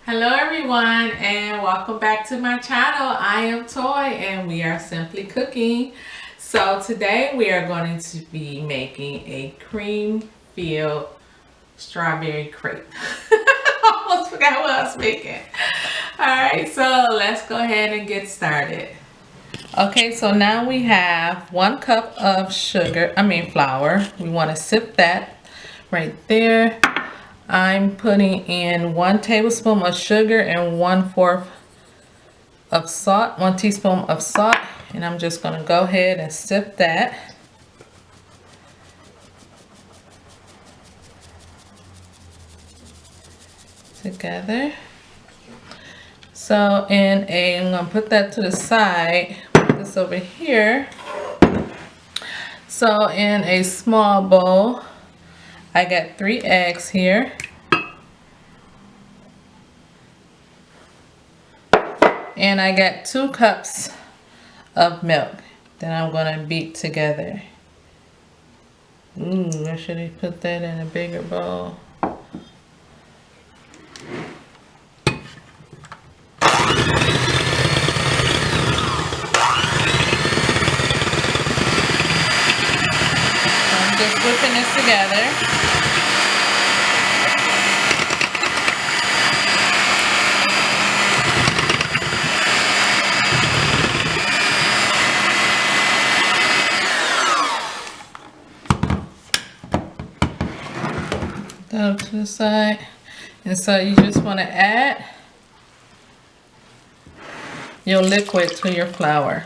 Hello everyone and welcome back to my channel. I am Toy and we are simply cooking. So today we are going to be making a cream filled strawberry crepe. Almost forgot what I was making. Alright, so let's go ahead and get started. Okay, so now we have 1 cup of flour. We want to sip that right there. I'm putting in 1 tablespoon of sugar and 1/4 of salt, 1 teaspoon of salt, and I'm just going to go ahead and sip that. Together. So I'm going to put that to the side, put this over here. So in a small bowl, I got 3 eggs here. And I got 2 cups of milk that I'm going to beat together. Ooh, I should have put that in a bigger bowl. I'm just whipping this together. That to the side. And so you just want to add your liquid to your flour.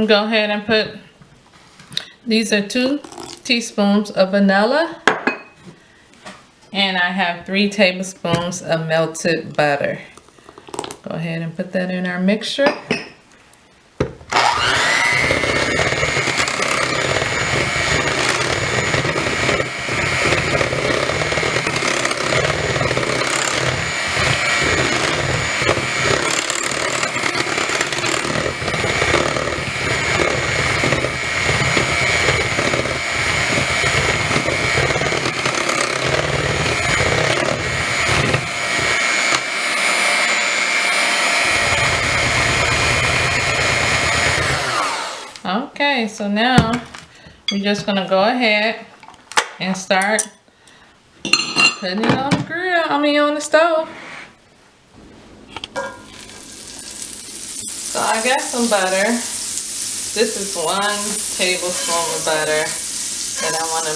Go ahead and put, these are 2 teaspoons of vanilla, and I have 3 tablespoons of melted butter. Go ahead and put that in our mixture. Okay, so now we're just gonna go ahead and start putting it on the grill, on the stove. So I got some butter. This is 1 tablespoon of butter that I want to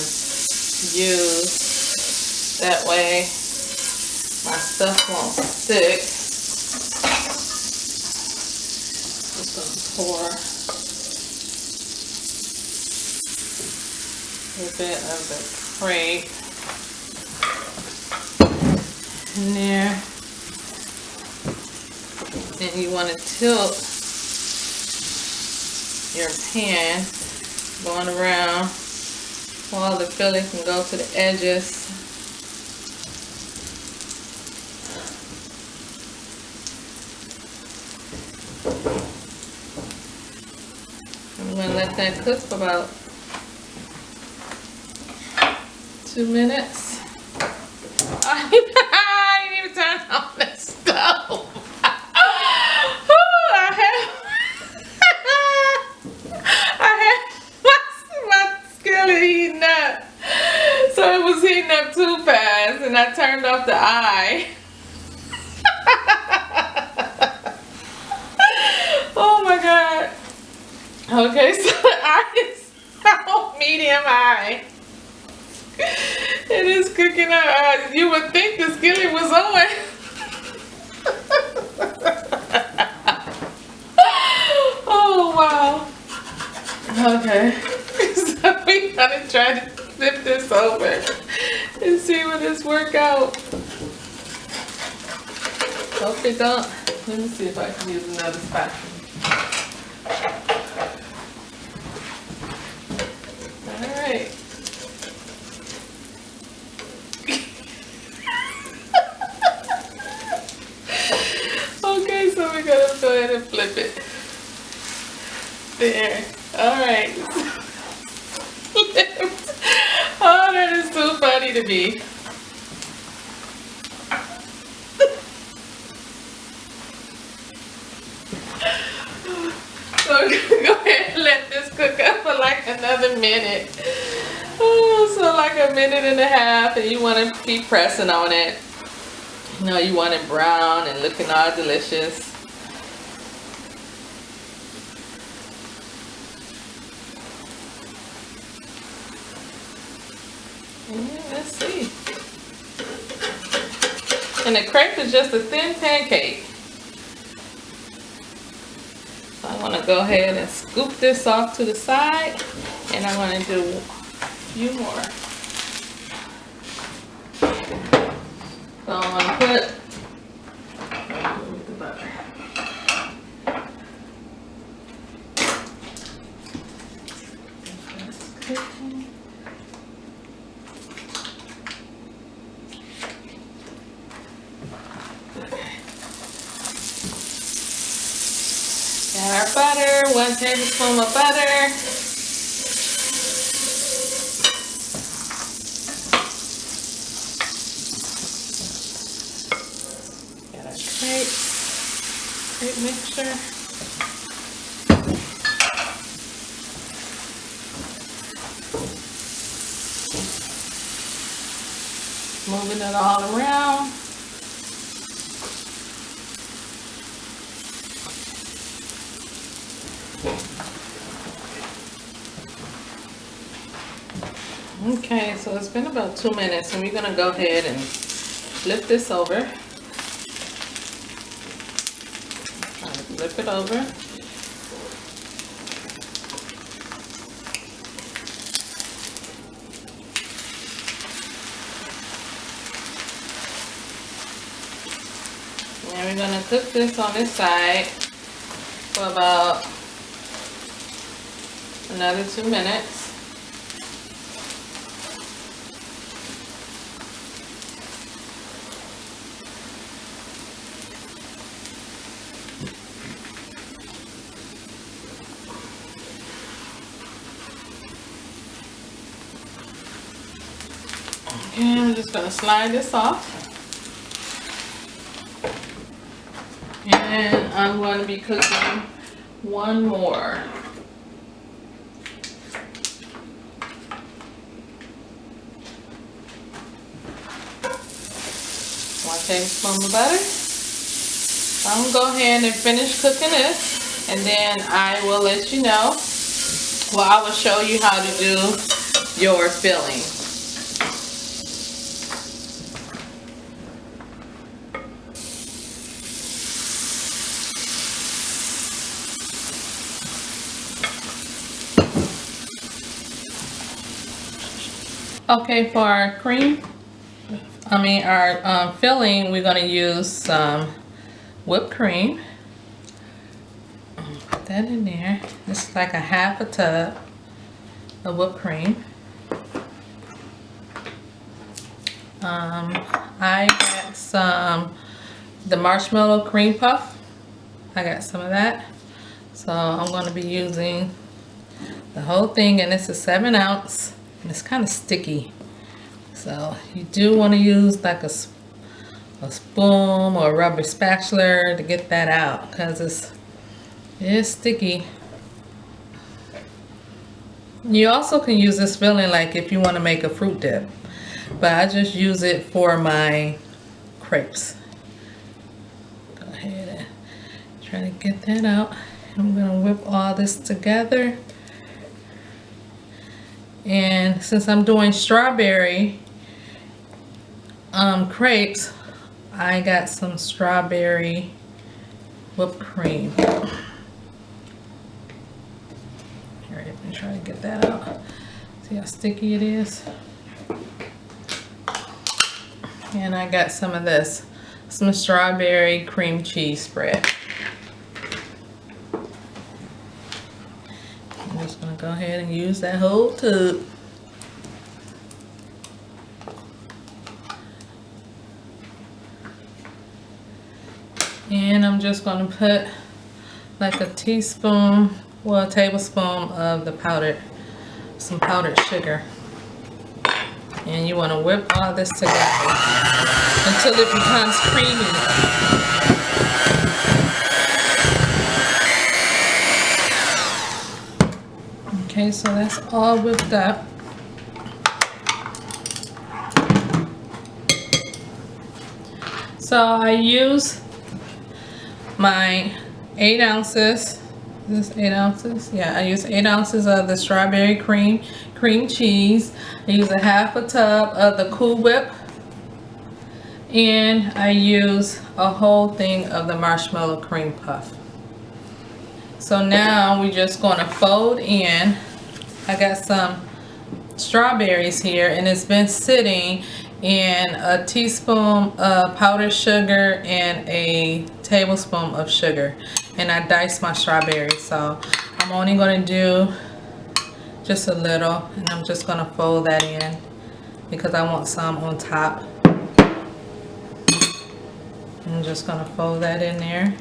use. That way my stuff won't stick. Just gonna pour a bit of the crepe in there. And you want to tilt your pan going around so all the filling can go to the edges. I'm going to let that cook for about 2 minutes. I didn't even turn on the stove. I had my skillet heating up. So it was heating up too fast and I turned off the eye. Oh my God. Okay, so the eye is medium high. It is cooking up. You would think the skillet was on. Oh this over and see what this work out. Hope it don't. Let me see if I can use another spatula. Alright. Okay, so we're gonna go ahead and flip it. There. Alright. Oh, that is too funny to me. So we're gonna go ahead and let this cook up for like another minute. Oh, so like a minute and a half, and you want to keep pressing on it. You know, you want it brown and looking all delicious. Yeah, let's see. And the crepe is just a thin pancake. So I want to go ahead and scoop this off to the side, and I'm going to do a few more. So I'm going to put with the butter. Got our butter, 1 tablespoon of butter. Got our crepe mixture. Moving it all around. Okay, so it's been about 2 minutes, and we're gonna go ahead and flip this over. Flip it over. And we're gonna cook this on this side for about another 2 minutes. And I'm just gonna slide this off. And I'm going to be cooking one more. 1 tablespoon of butter. So I'm gonna go ahead and finish cooking this, and then I will let you know. Well, I will show you how to do your filling. Okay, for our our filling, we're gonna use some whipped cream. Put that in there. This is like a half a tub of whipped cream. I got the marshmallow cream puff. I got some of that. So I'm gonna be using the whole thing, and it's a 7 ounce. And it's kind of sticky, so you do want to use like a spoon or a rubber spatula to get that out, because it is sticky. You also can use this filling like if you want to make a fruit dip, but I just use it for my crepes. Go ahead and try to get that out. I'm gonna whip all this together. And since I'm doing strawberry crepes, I got some strawberry whipped cream. All right, let me try to get that out. See how sticky it is? And I got some of this, some strawberry cream cheese spread. I'm just gonna go ahead and use that whole tube. And I'm just gonna put like a teaspoon, well, a tablespoon of the some powdered sugar. And you wanna whip all this together until it becomes creamy. Okay, so that's all whipped up. So I use my 8 ounces. Is this 8 ounces? Yeah, I use 8 ounces of the strawberry cream cheese. I use a half a tub of the Cool Whip. And I use a whole thing of the marshmallow cream puff. So now we're just gonna fold in. I got some strawberries here, and it's been sitting in a teaspoon of powdered sugar and a tablespoon of sugar. And I diced my strawberries, so I'm only gonna do just a little, and I'm just gonna fold that in because I want some on top. I'm just gonna fold that in there.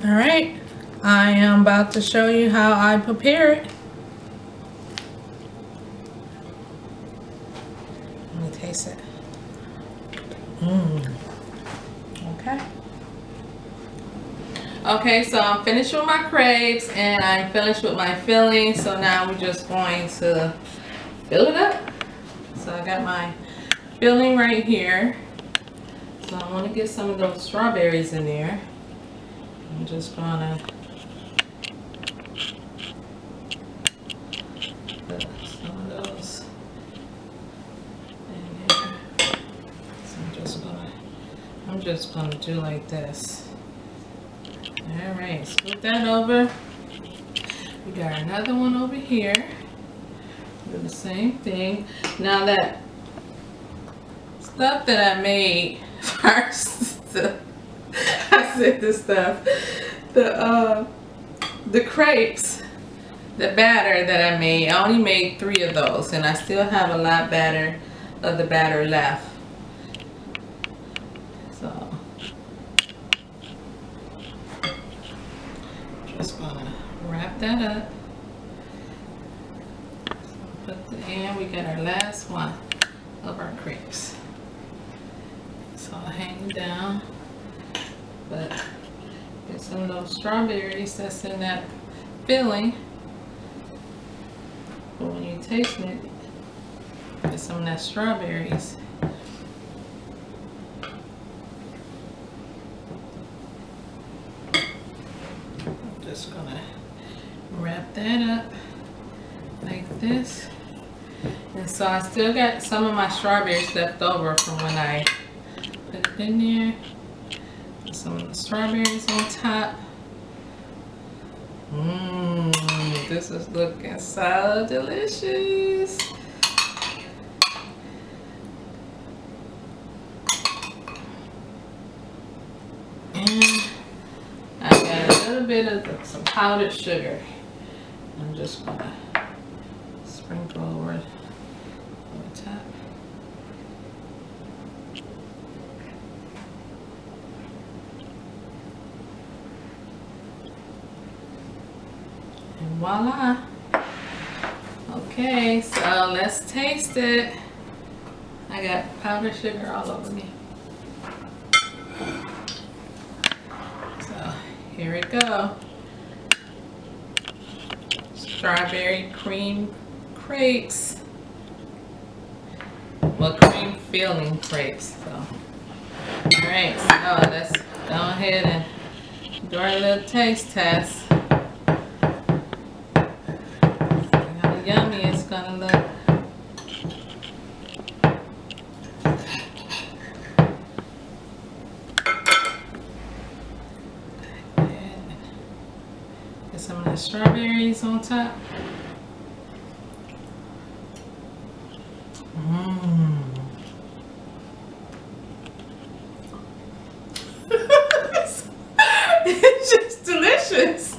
All right, I am about to show you how I prepare it. Let me taste it. Okay. Okay, so I'm finished with my crepes and I'm finished with my filling. So now we're just going to fill it up. So I got my filling right here. So I want to get some of those strawberries in there. I'm just gonna put some of those in here. So I'm just gonna do like this. All right, scoop that over. We got another one over here. Do the same thing. Now that stuff that I made first. I said this stuff. The crepes, the batter that I made, I only made 3 of those, and I still have a lot of the batter left. So just gonna wrap that up. So we got our last one of our crepes. So I'll hang it down. But get some of those strawberries that's in that filling. But when you taste it, get some of that strawberries. I'm just gonna wrap that up like this. And so I still got some of my strawberries left over from when I put it in there. Some of the strawberries on top. This is looking so delicious. And I got a little bit of some powdered sugar. I'm just gonna sprinkle over the top. And voila. Okay, so let's taste it. I got powdered sugar all over me. So here we go. Strawberry cream crepes. Well, cream filling crepes. So, all right, so let's go ahead and do our little taste test. How yummy it's gonna look. Get some of that strawberries on top. Mmm. It's just delicious.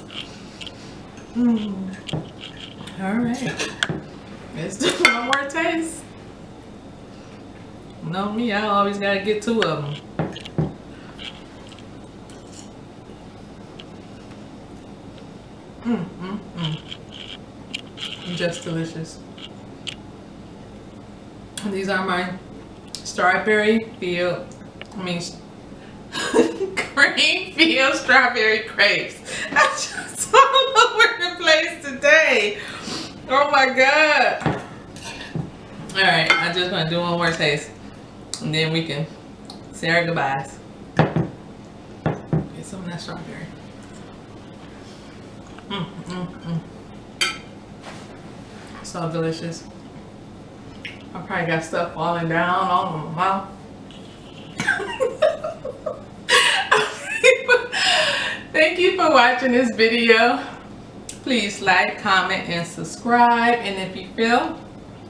All right. Let's do one more taste. You know me, I always gotta get 2 of them. Just delicious. These are my strawberry field, cream field strawberry crepes. I just all over the place today. Oh my God. All right, I just want to do one more taste and then we can say our goodbyes. Get some of that strawberry. So delicious. I probably got stuff falling down all in my mouth. Thank you for watching this video. Please like, comment, and subscribe. And if you feel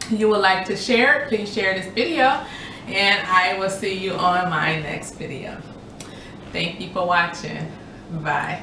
you would like to share it, please share this video. And I will see you on my next video. Thank you for watching. Bye.